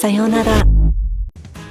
Sayonara.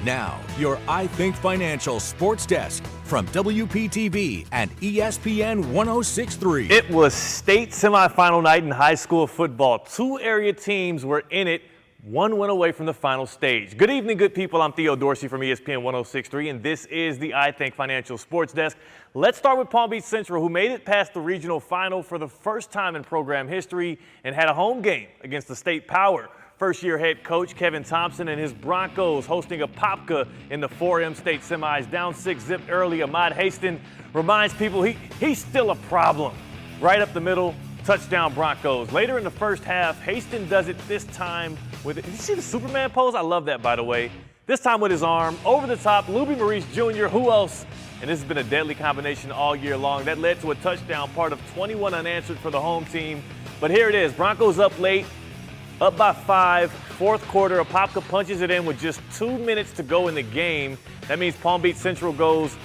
Now, your I Think Financial Sports Desk from WPTV and ESPN 106.3. It was state semifinal night in high school football. Two area teams were in it. One went away from the final stage. Good evening, good people. I'm Theo Dorsey from ESPN 106.3, and this is the I Think Financial Sports Desk. Let's start with Palm Beach Central, who made it past the regional final for the first time in program history and had a home game against the state power. First-year head coach Kevin Thompson and his Broncos hosting a Popka in the 4M state semis. Down 6-zip early, Ahmad Haston reminds people he's still a problem. Right up the middle, touchdown Broncos. Later in the first half, Haston does it this time with, did you see the Superman pose? I love that, by the way. This time with his arm, over the top, Luby Maurice Jr., who else? And this has been a deadly combination all year long. That led to a touchdown, part of 21 unanswered for the home team. But here it is, Broncos up late. Up by 5, fourth quarter, Apopka punches it in with just 2 minutes to go in the game. That means Palm Beach Central goes,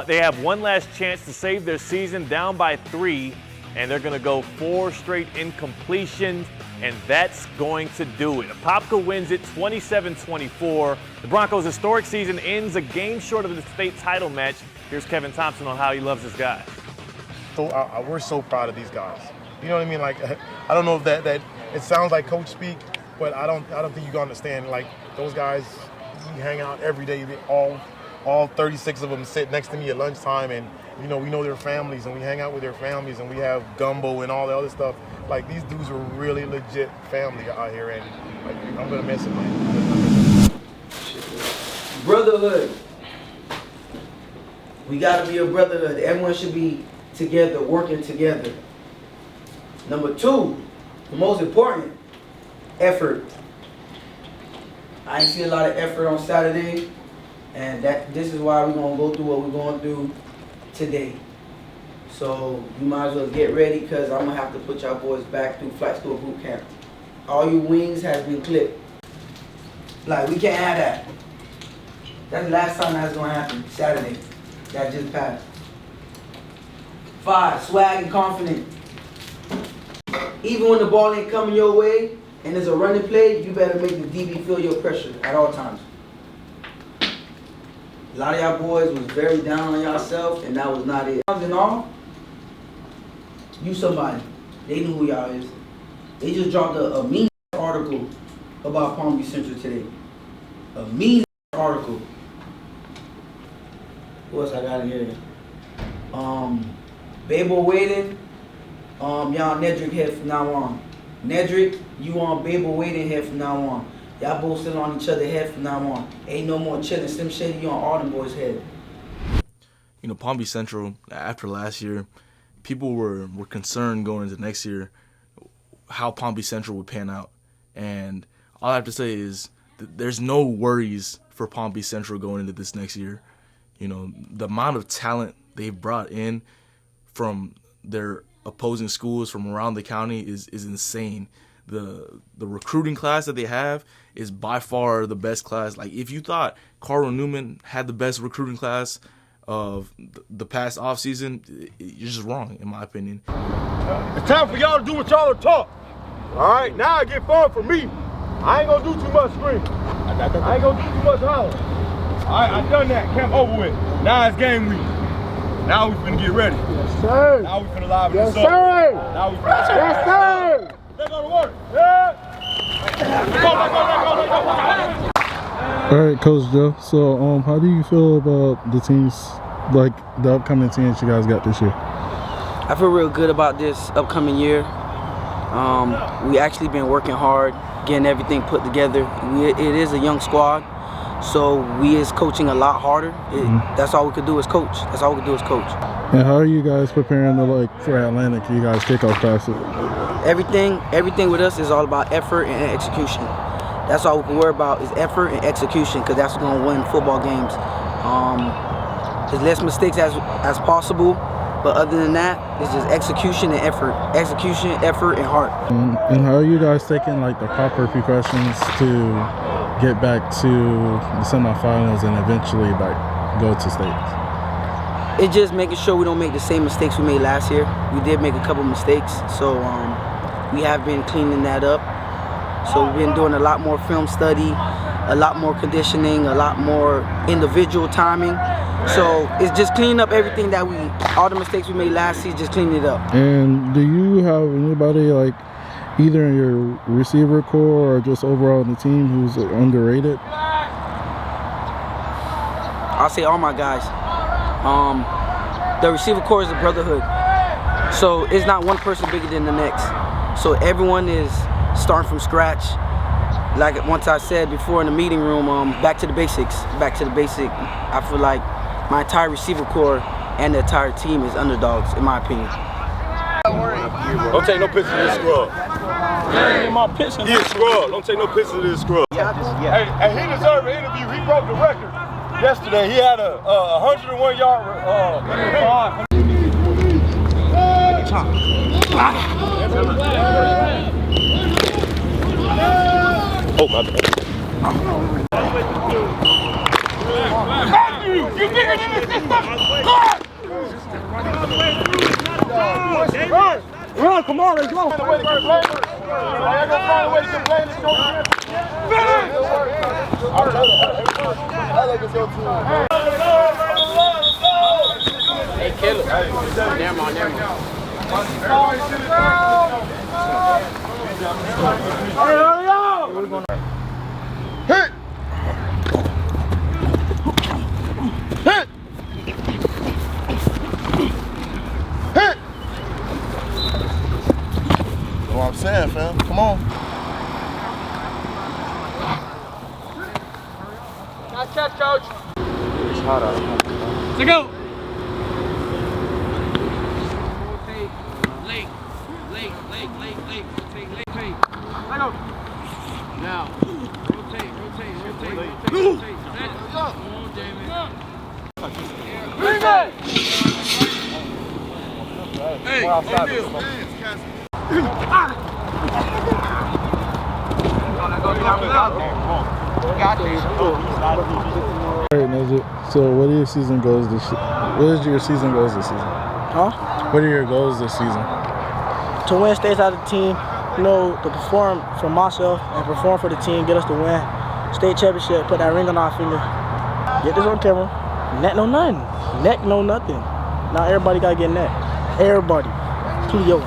they have one last chance to save their season, down by 3, and they're going to go 4 straight incompletions, and that's going to do it. Apopka wins it 27-24. The Broncos' historic season ends a game short of the state title match. Here's Kevin Thompson on how he loves his guys. So we're so proud of these guys. You know what I mean? Like, I don't know if that it sounds like coach speak, but I don't think you can understand. Like, those guys, you hang out every day. All 36 of them sit next to me at lunchtime, and you know we know their families, and we hang out with their families, and we have gumbo and all the other stuff. Like, these dudes are really legit family out here, and like, I'm gonna miss it, man. Brotherhood. We gotta be a brotherhood. Everyone should be together, working together. Number 2, the most important, effort. I ain't see a lot of effort on Saturday, and this is why we're gonna go through what we're going through today. So you might as well get ready, because I'm gonna have to put y'all boys back through flight school boot camp. All your wings has been clipped. Like, we can't have that. That's the last time that's gonna happen, Saturday. That just passed. 5, swag and confident. Even when the ball ain't coming your way and there's a running play, you better make the DB feel your pressure at all times. A lot of y'all boys was very down on yourself, and that was not it. And all, you somebody. They knew who y'all is. They just dropped a mean article about Palm Beach Central today. A mean article. What else I got in here? Babel Waden. Y'all Nedrick head from now on. Nedrick, you on Babel Waden head from now on. Y'all both still on each other head from now on. Ain't no more chilling. Slim Shady, you on all them boys' head. You know, Palm Beach Central, after last year, people were concerned going into next year how Palm Beach Central would pan out. And all I have to say is there's no worries for Palm Beach Central going into this next year. You know, the amount of talent they've brought in from their opposing schools from around the county is insane. The recruiting class that they have is by far the best class. Like, if you thought Carl Newman had the best recruiting class of the past offseason, you're just wrong, in my opinion. It's time for y'all to do what y'all are taught. All right, now I get fun for me. I ain't gonna do too much screaming. I ain't gonna do too much hollering. All right, I done that. Camp over with. Now it's game week. Now we finna get ready. Yes, sir. Now we finna live Yes, this up. sir. Now we finna Yes, sir. Let's go to work. Yeah. All right, Coach Joe. So, how do you feel about the teams, like the upcoming teams you guys got this year? I feel real good about this upcoming year. We actually been working hard, getting everything put together. It is a young squad. So we is coaching a lot harder. That's all we could do is coach. That's all we could do is coach. And how are you guys preparing to for Atlantic? You guys kickoff passes? Everything with us is all about effort and execution. That's all we can worry about is effort and execution, because that's what's gonna win football games. As less mistakes as possible, but other than that, it's just execution and effort. Execution, effort, and heart. And how are you guys taking the proper precautions to get back to the semifinals and eventually go to states? It's just making sure we don't make the same mistakes we made last year. We did make a couple mistakes, so we have been cleaning that up. So we've been doing a lot more film study, a lot more conditioning, a lot more individual timing. So it's just cleaning up everything that all the mistakes we made last season, just cleaning it up. And do you have anybody like either in your receiver core or just overall in the team who's underrated? I'll say all my guys. The receiver core is a brotherhood. So it's not one person bigger than the next. So everyone is starting from scratch. Like once I said before in the meeting room, back to the basics. Back to the basic. I feel like my entire receiver core and the entire team is underdogs, in my opinion. Don't take no pictures of this scrub. He a scrub. Don't take no pictures of this scrub. Hey, he deserved an interview. He broke the record yesterday. He had a 101-yard Oh, my bad. Matthew, you bigger than this system! Run, come on, let's go. Hey, kill it. Never mind. Hit! Hit! Hit! That's what I'm saying, fam. Come on. Nice catch, coach. It's hot out. To go. Now, rotate. Hey, Alright, Nedrick. So what are your season goals this season? Huh? What are your goals this season? To win states out of the team, to perform for myself and perform for the team, get us to win state championship, put that ring on our finger, get this on camera. Neck no nothing. Neck no nothing. Now everybody gotta get neck. Everybody. To yo.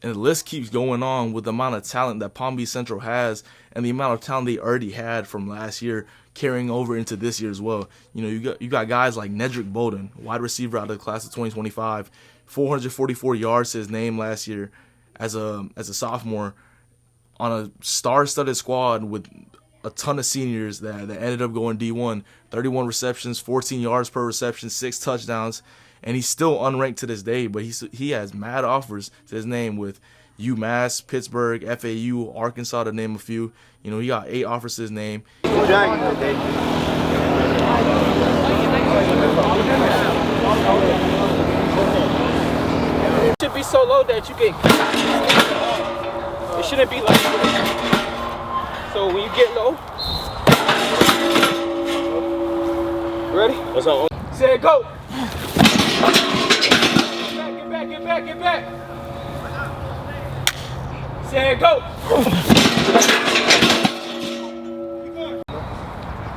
And the list keeps going on with the amount of talent that Palm Beach Central has and the amount of talent they already had from last year carrying over into this year as well. You got guys like Nedrick Bolden, wide receiver out of the class of 2025, 444 yards to his name last year as a sophomore on a star-studded squad with a ton of seniors that ended up going D1, 31 receptions, 14 yards per reception, 6 touchdowns. And he's still unranked to this day, but he has mad offers to his name with UMass, Pittsburgh, FAU, Arkansas, to name a few. He got 8 offers to his name. It should be so low that you can. It shouldn't be like this. So when you get low, ready? That's all. Say go. Get back. Say go.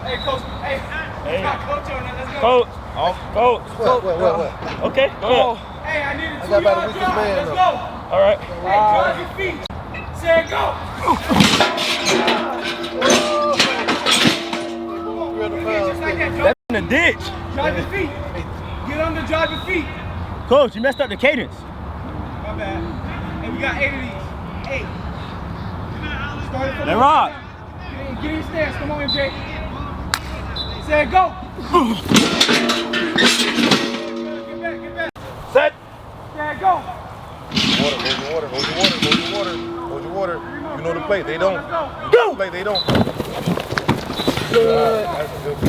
Hey, coach. Hey. Coach on that. Let's go. Coach. Okay, go ahead. Hey, I need a 2-yard drive. Let's go. All right. Hey, drive your feet. Say go. That's in the ditch. Drive your feet. Get under, drive your feet. Coach, you messed up the cadence. My bad. Hey, we got 8 of these. 8. Let rock. Get in your stance. Come on, MJ. Say go. Get back. Set. Say go. Hold your water. You know the play. They don't. Go. Play. They don't. Good.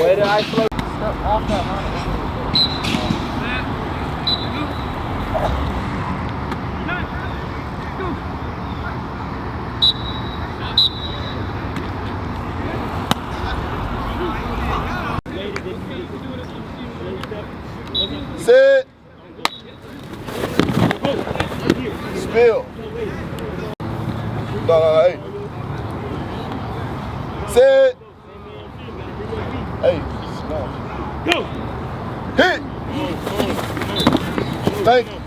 Way to isolate. Step off that, man. Sit. Spill. No, hey. Sit. Hey. Go. Hit. Thank you.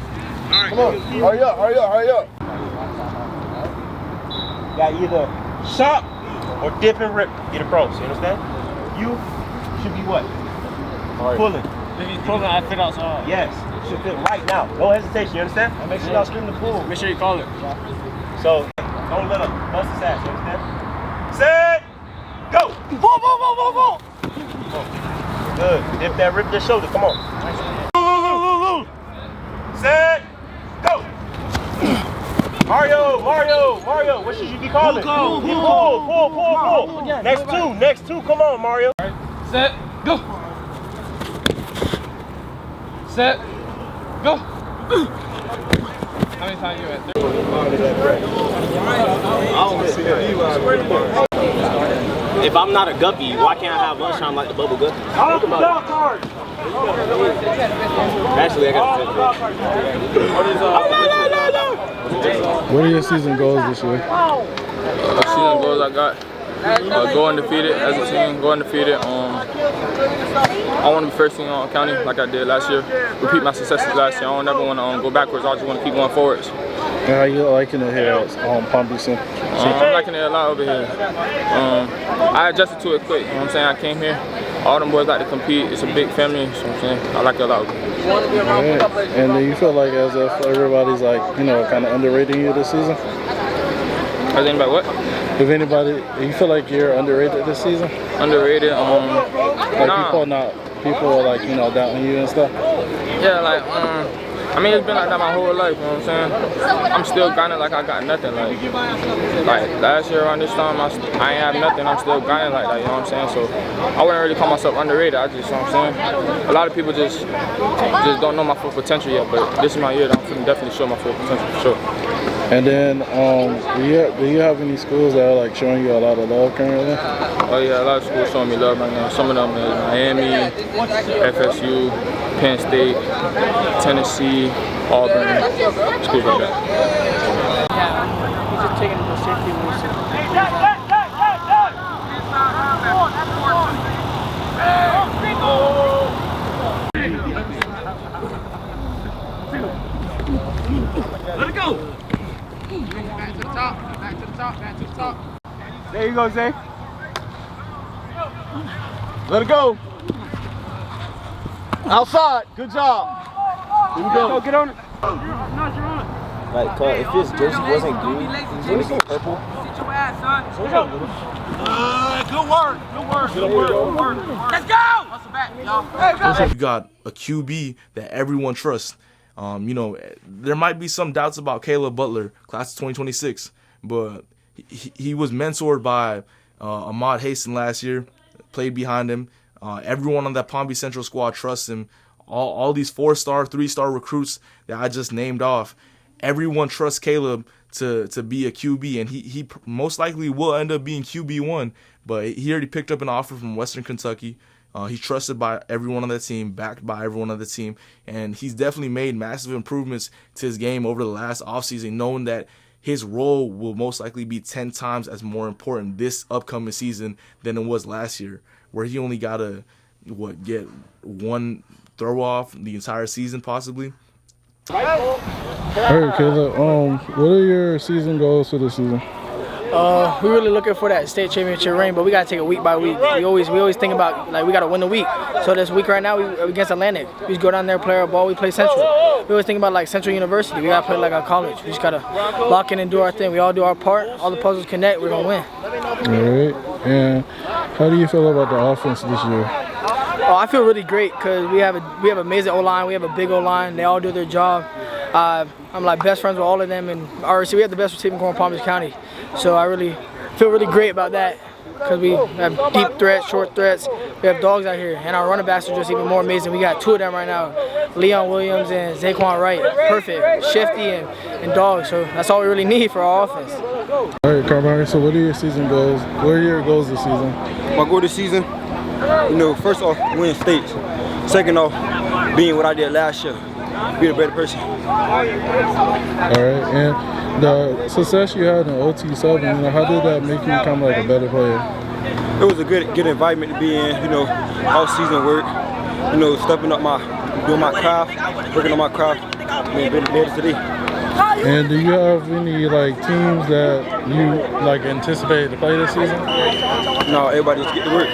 Come on. Hurry up, hurry up, hurry up. You got either shot or dip and rip. Get across. You understand? You should be what? Right. Pulling. If he's pulling, I fit outside. Yes. It should fit right now. No hesitation. You understand? And make sure y'all scream the pull. Make sure you call it. So don't let him bust his ass. You understand? Set. Go. Boom. Good. Dip that, rip your shoulder. Come on. Set. Go. Mario. What should you be calling? Pull. Next two. Come on, Mario. Set. Go. Set. Go. How many times you at? If I'm not a guppy, why can't I have lunchtime like the bubble guppy? Actually, I got What are your season goals this year? Season goals I got go undefeated as a team, go undefeated. I want to be first team on county like I did last year. Repeat my successes last year. I don't ever want to go backwards. I just want to keep going forwards. How are you liking it here at Palm Beach Central? I'm liking it a lot over here. I adjusted to it quick. You know what I'm saying? I came here. All them boys like to compete. It's a big family. So I'm saying I like it a lot. Yeah. And do you feel like as if everybody's like, you know, kind of underrating you this season? As anybody what? If anybody, you feel like you're underrated this season? Underrated? Like nah. people are like, you know, doubting you and stuff? Yeah, like, I mean, it's been like that my whole life, you know what I'm saying? I'm still grinding like I got nothing. Like last year around this time, I ain't have nothing. I'm still grinding like that, you know what I'm saying? So I wouldn't really call myself underrated. I just, you know what I'm saying? A lot of people just don't know my full potential yet, but this is my year that I'm gonna definitely show my full potential for sure. And then, do you have any schools that are like showing you a lot of love currently? Oh yeah, a lot of schools showing me love right now. Some of them is Miami, FSU, Penn State, Tennessee, Auburn, schools like that. Yeah, he's just taking the safety away. Let it go. Back to the top. There you go, Zay. Let it go. Outside. Good job. Here we go. Get on it. Like, if his jersey wasn't green, his jersey purple. Sit your ass, son. Good work. Let's go. Hustle back, y'all. You got a QB that everyone trusts. You know, there might be some doubts about Caleb Butler, class of 2026, but he was mentored by Ahmad Haston last year, played behind him. Everyone on that Palm Beach Central squad trusts him. All these 4-star, 3-star recruits that I just named off, everyone trusts Caleb to be a QB, and he most likely will end up being QB1, but he already picked up an offer from Western Kentucky. He's trusted by everyone on that team, backed by everyone on the team, and he's definitely made massive improvements to his game over the last offseason, knowing that his role will most likely be 10 times as more important this upcoming season than it was last year, where he only got to get one throw off the entire season possibly. All right, Caleb, what are your season goals for this season? We're really looking for that state championship ring, but we gotta take it week by week. We always think about like we gotta win the week. So this week right now we against Atlantic. We just go down there, play our ball. We play Central. We always think about like Central University. We gotta play like our college. We just gotta lock in and do our thing. We all do our part. All the puzzles connect. We're gonna win. All right. And how do you feel about the offense this year? Oh, I feel really great because we have amazing O-line. We have a big O-line. They all do their job. I'm like best friends with all of them, and RC, we have the best receiving corps in Palm Beach County. So I really feel really great about that because we have deep threats, short threats. We have dogs out here, and our running backs are just even more amazing. We got 2 of them right now, Waden Williams and Zay'quan Wright. Perfect, shifty and dogs. So that's all we really need for our offense. All right, Kamare, so what are your season goals? What are your goals this season? My goal this season, first off, win states. Second off, being what I did last year, be a better person. All right, and the success you had in OT7, how did that make you become like a better player? it was a good environment to be in. You know, off-season work. You know, stepping up doing my craft, working on my craft. Being better today. And do you have any like teams that you like anticipate to play this season? No, everybody just get to work.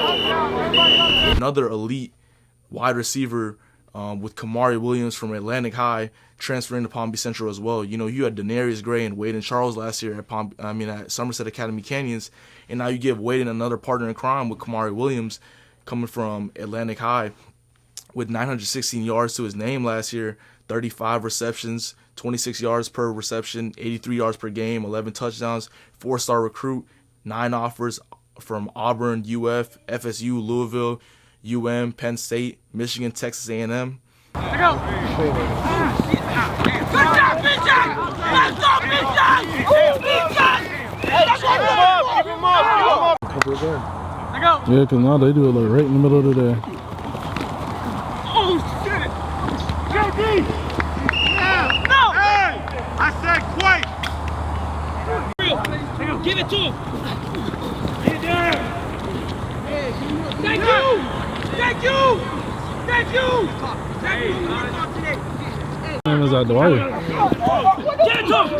Another elite wide receiver with Kamare Williams from Atlantic High transferring to Palm Beach Central as well. You know, you had Denarius Gray and Waden Charles last year at Somerset Academy Canyons, and now you give Waden another partner in crime with Kamare Williams coming from Atlantic High with 916 yards to his name last year, 35 receptions, 26 yards per reception, 83 yards per game, 11 touchdowns, 4-star recruit, 9 offers from Auburn, UF, FSU, Louisville, UM, Penn State, Michigan, Texas A&M. Good job, big Jack! Let's go, big Jack! Big Jack! Keep him up! Yeah, because now they do it like right in the middle of the day. Oh, shit! JD! No! Hey! I said quite! Give it to him! Get there! Thank you! Thank you! Thank you! Thank you! His name is Adwaya. Get it to him!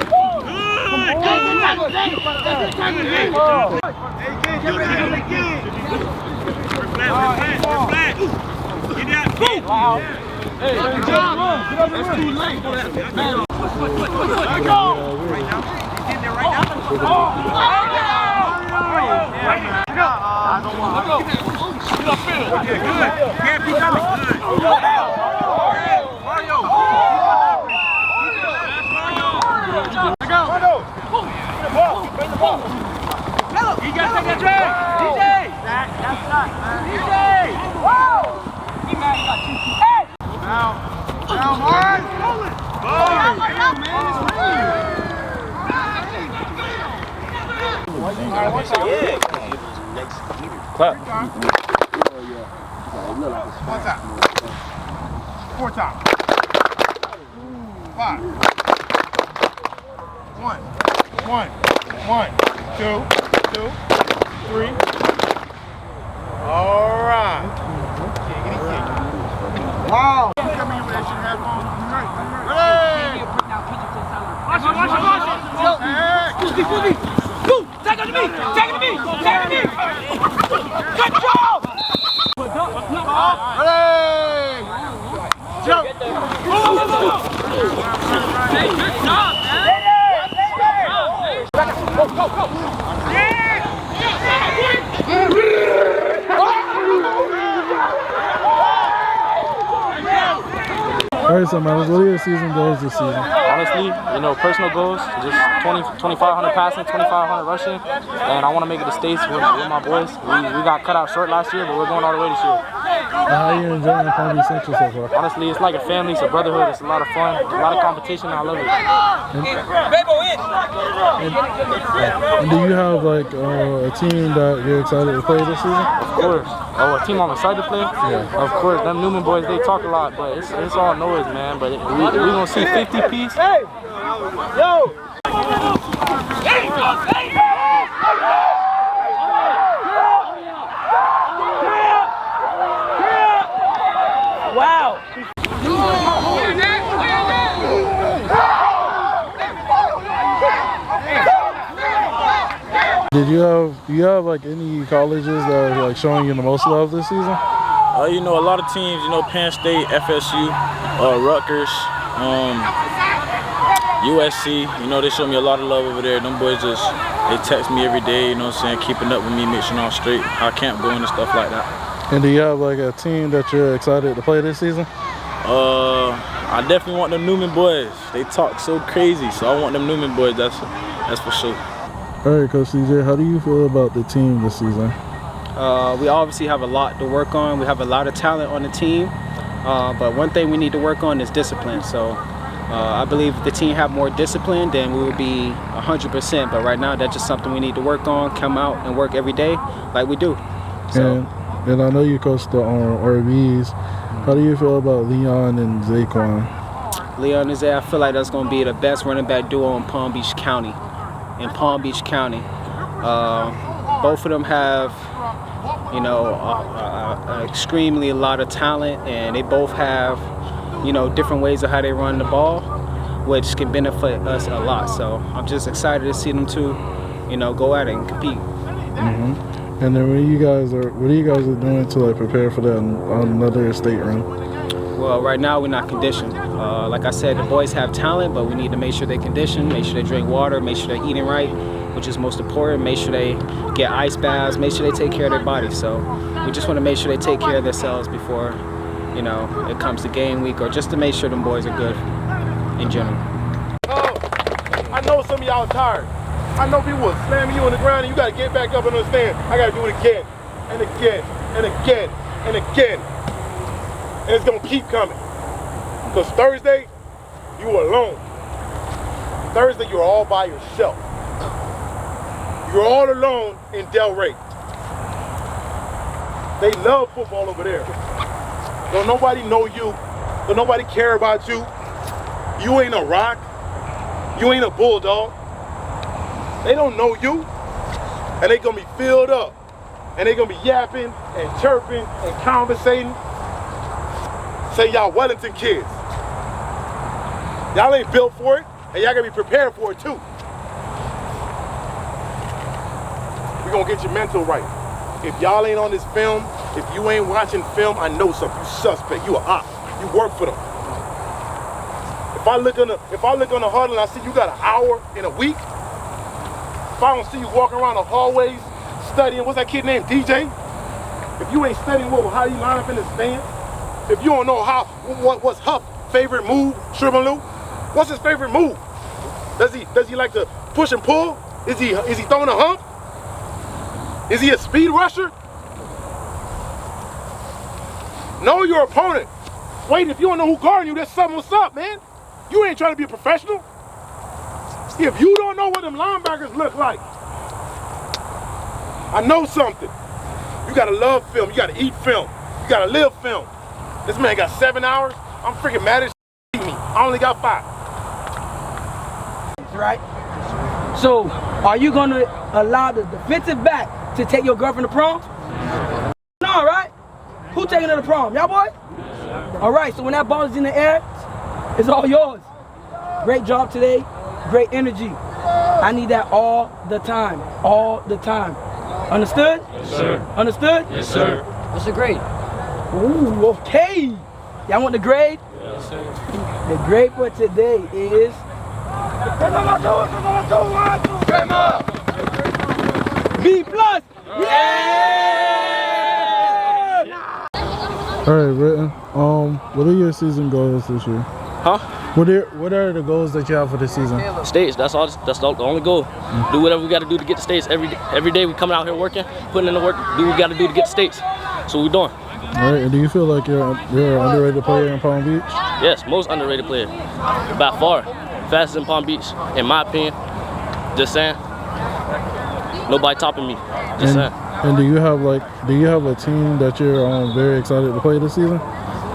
Hey, good job! That's too late. Let's go! Right now? He's in there right now? Good. Can't be coming. Good. Mario. Bring the ball. You got to take that drag. DJ. That's not. DJ. Whoa. Hey. Now, Mark. Clap. One time. 4 times. 5. 1. 2, 3. All right. Wow. Take it to me! Take it to me! Take it to me! Good job! Ready! Jump! Hey, good job, man! Go, go, go! All right, so man, what are your season goals this season? Honestly, you know, personal goals, just 2,500 passing, 2,500 rushing, and I want to make it to states with my boys. We got cut out short last year, but we're going all the way this year. How are you enjoying Palm Beach Central so far? Honestly, it's like a family, it's a brotherhood, it's a lot of fun, a lot of competition, and I love it. And do you have like a team that you're excited to play this season? Of course. Oh, a team I'm excited to play? Yeah. Of course, them Newman boys, they talk a lot, but it's all noise, man. But we're going to see 50 piece. Hey! Yo! Wow! Do you have like any colleges that are like showing you the most love this season? You know, a lot of teams, you know, Penn State, FSU, Rutgers, USC, you know, they show me a lot of love over there. Them boys just, they text me every day, you know what I'm saying, keeping up with me, making sure I'm straight, how camp going and stuff like that. And do you have like a team that you're excited to play this season? I definitely want them Newman boys. They talk so crazy, so I want them Newman boys, that's for sure. All right, Coach CJ, how do you feel about the team this season? We obviously have a lot to work on. We have a lot of talent on the team, but one thing we need to work on is discipline. So I believe if the team have more discipline, then we will be 100%. But right now, that's just something we need to work on, come out and work every day like we do. So. And I know you coached the RVs. How do you feel about Leon and Zay'quan? Leon and Zay, I feel like that's going to be the best running back duo in Palm Beach County. Both of them have you know, extremely a lot of talent, and they both have, you know, different ways of how they run the ball, which can benefit us a lot. So I'm just excited to see them two, you know, go at it and compete. Mm-hmm. And then what are you guys doing to like prepare for that another state run? Well, right now we're not conditioned. Like I said, the boys have talent, but we need to make sure they condition, make sure they drink water, make sure they're eating right, which is most important. Make sure they get ice baths, make sure they take care of their bodies. So we just want to make sure they take care of themselves before, you know, it comes to game week, or just to make sure them boys are good in general. Oh, I know some of y'all are tired. I know people are slamming you on the ground and you got to get back up and understand, I got to do it again and again and again and again. And it's going to keep coming. Because Thursday, you were alone. Thursday, you're all by yourself. You're all alone in Delray. They love football over there. Don't nobody know you. Don't nobody care about you. You ain't a rock. You ain't a bulldog. They don't know you. And they gonna be filled up. And they gonna be yapping and chirping and conversating. Say y'all Wellington kids. Y'all ain't built for it, and y'all gotta be prepared for it too. We're gonna get your mental right. If y'all ain't on this film, if you ain't watching film, I know something. You suspect, you a op. You work for them. If I look on the huddle and I see you got an hour in a week, if I don't see you walking around the hallways studying, what's that kid named DJ? If you ain't studying how you line up in the stand, if you don't know what's Huff's favorite move, Shriveloo, what's his favorite move? Does he like to push and pull? Is he throwing a hump? Is he a speed rusher? Know your opponent. Wait, if you don't know who guarding you, there's something what's up, man. You ain't trying to be a professional. If you don't know what them linebackers look like, I know something. You gotta love film, you gotta eat film, you gotta live film. This man got 7 hours. I'm freaking mad as me. I only got 5. Right? So, are you gonna allow the defensive back to take your girlfriend to prom? No, right? Who taking her to prom? Y'all boys? All right, so when that ball is in the air, it's all yours. Great job today, great energy. I need that all the time, all the time. Understood? Yes, sir. Understood? Yes, sir. What's the grade? Ooh, okay. Y'all want the grade? Yes, sir. The grade for today is... B+. Yeah! All right, Britton. What are your season goals this year? Huh? What are the goals that you have for the season? States. That's all. That's the only goal. Do whatever we got to do to get the states. Every day we coming out here working, putting in the work. Do what we got to do to get the states. So we doing. All right. And do you feel like you're an underrated player in Palm Beach? Yes, most underrated player. By far, fastest in Palm Beach, in my opinion. Just saying. Nobody topping me. Just saying. And do you have a team that you're very excited to play this season?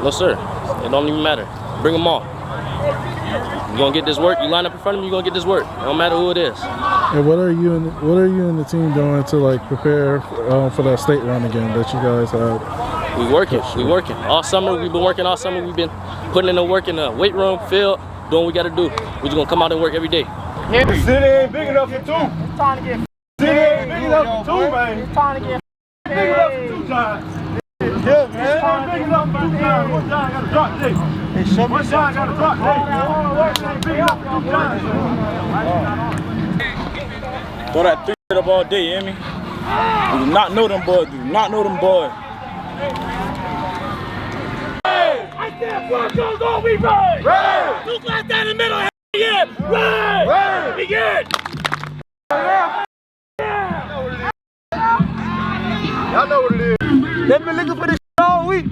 No, sir. It don't even matter. Bring them all. You gonna get this work. You line up in front of me, you gonna get this work. It don't matter who it is. And what are you and the team doing to like prepare for that state run again that you guys had? We working. We working. All summer we've been working. All summer we've been putting in the work in the weight room, field, doing what we got to do. We just gonna come out and work every day. The city ain't big enough for two. It's time to get City ain't big enough for two, man. It's time to get Big enough for 2 times. Yeah, man. Big enough for 2 times. One time I got to drop today. One time I got to drop today. Big enough for 2 times. Throw that 3 up all day, you hear me? We do not know them boys. Do not know them boys. I said Broncos all we run! Right! Two glass down the middle, yeah! Right! Right! Begin! Y'all know what it is. They've been looking for this all week.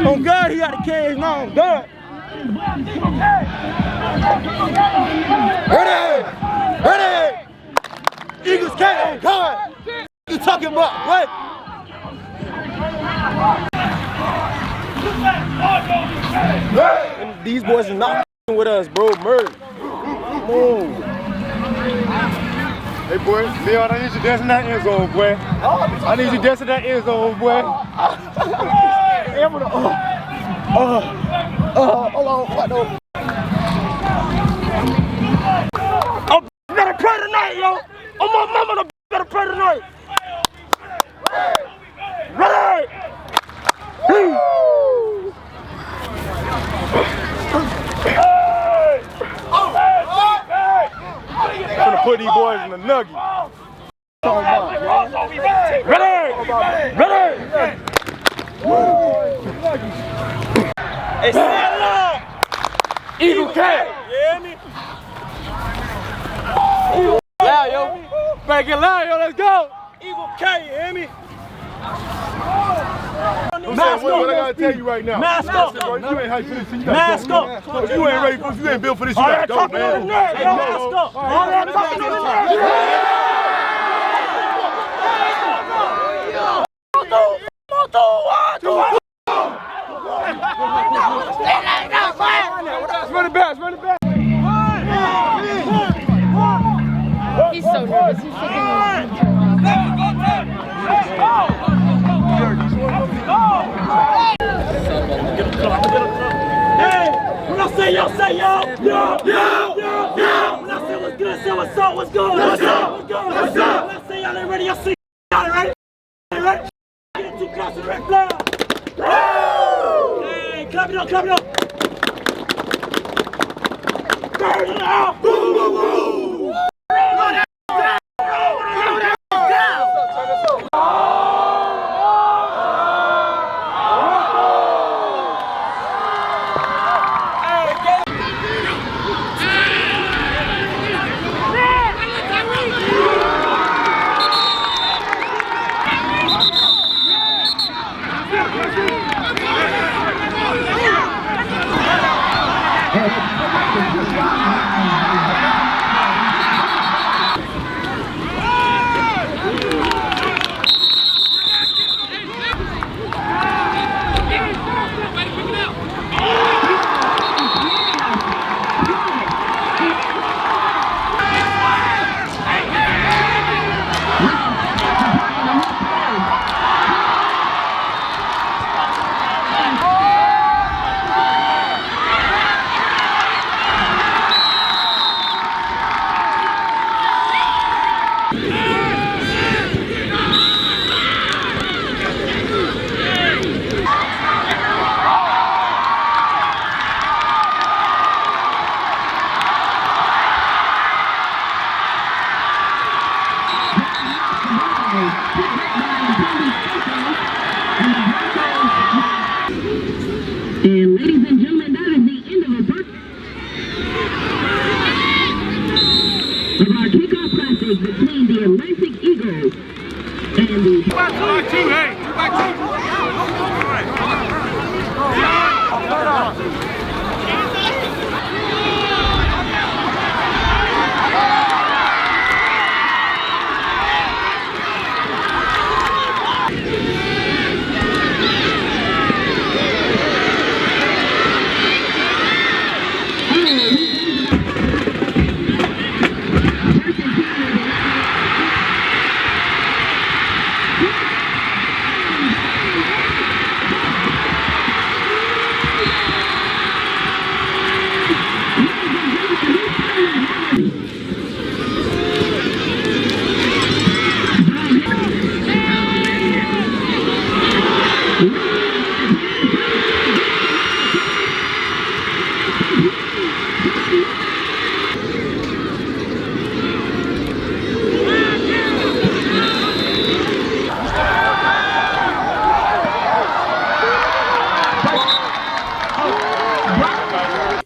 On God, he got a cage now. On God. Ready! Ready! Eagles can't on God. You talking about what? And these boys are not with us, bro. Merge. Move. Hey, boy, Leon, I need you dancing that end zone, boy. I need you dancing that end zone, boy. Hey, I'm gonna, hold on, what the? Oh, better pray tonight, yo. Oh, my mama, the better pray tonight. Ready? I'm gonna put these boys in the nugget. Ready? Ready? Hey, stand up! Eagle K! You hear me? Loud, yo. Better get loud, yo. Let's go. Eagle K, you hear me? Mask up. What I gotta tell you right now. Mask up. You ain't hyped for this. Mask up. You ain't ready for this. You ain't built for this. You All gotta that go, talking on the man. nerve, yo. Mask up. All that talking on the nerve. Run it back, run it back. He's so nervous. He's shaking his Hey, when I say yo, say yo. Yo, yo, yo, yo. When I say what's good, say what's up, what's good, what's up, what's good, what's up. When I say y'all ain't ready, y'all see y'all ain't ready. Ain't ready. Get too close to the red flag. Hey, clap it up, clap it up. Burn it out. Woo, woo, woo. Roll that down. Roll that down. And ladies and gentlemen, that is the end of our kickoff classic between the Atlantic Eagles and the 2x2, hey, 2x2.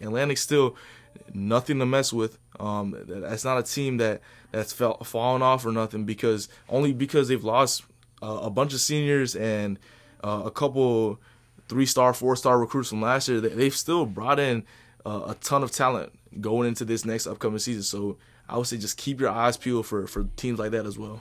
Atlantic still nothing to mess with. That's not a team that's fallen off or nothing because they've lost a bunch of seniors and a couple 3-star, 4-star recruits from last year. They've still brought in a ton of talent going into this next upcoming season. So I would say just keep your eyes peeled for teams like that as well.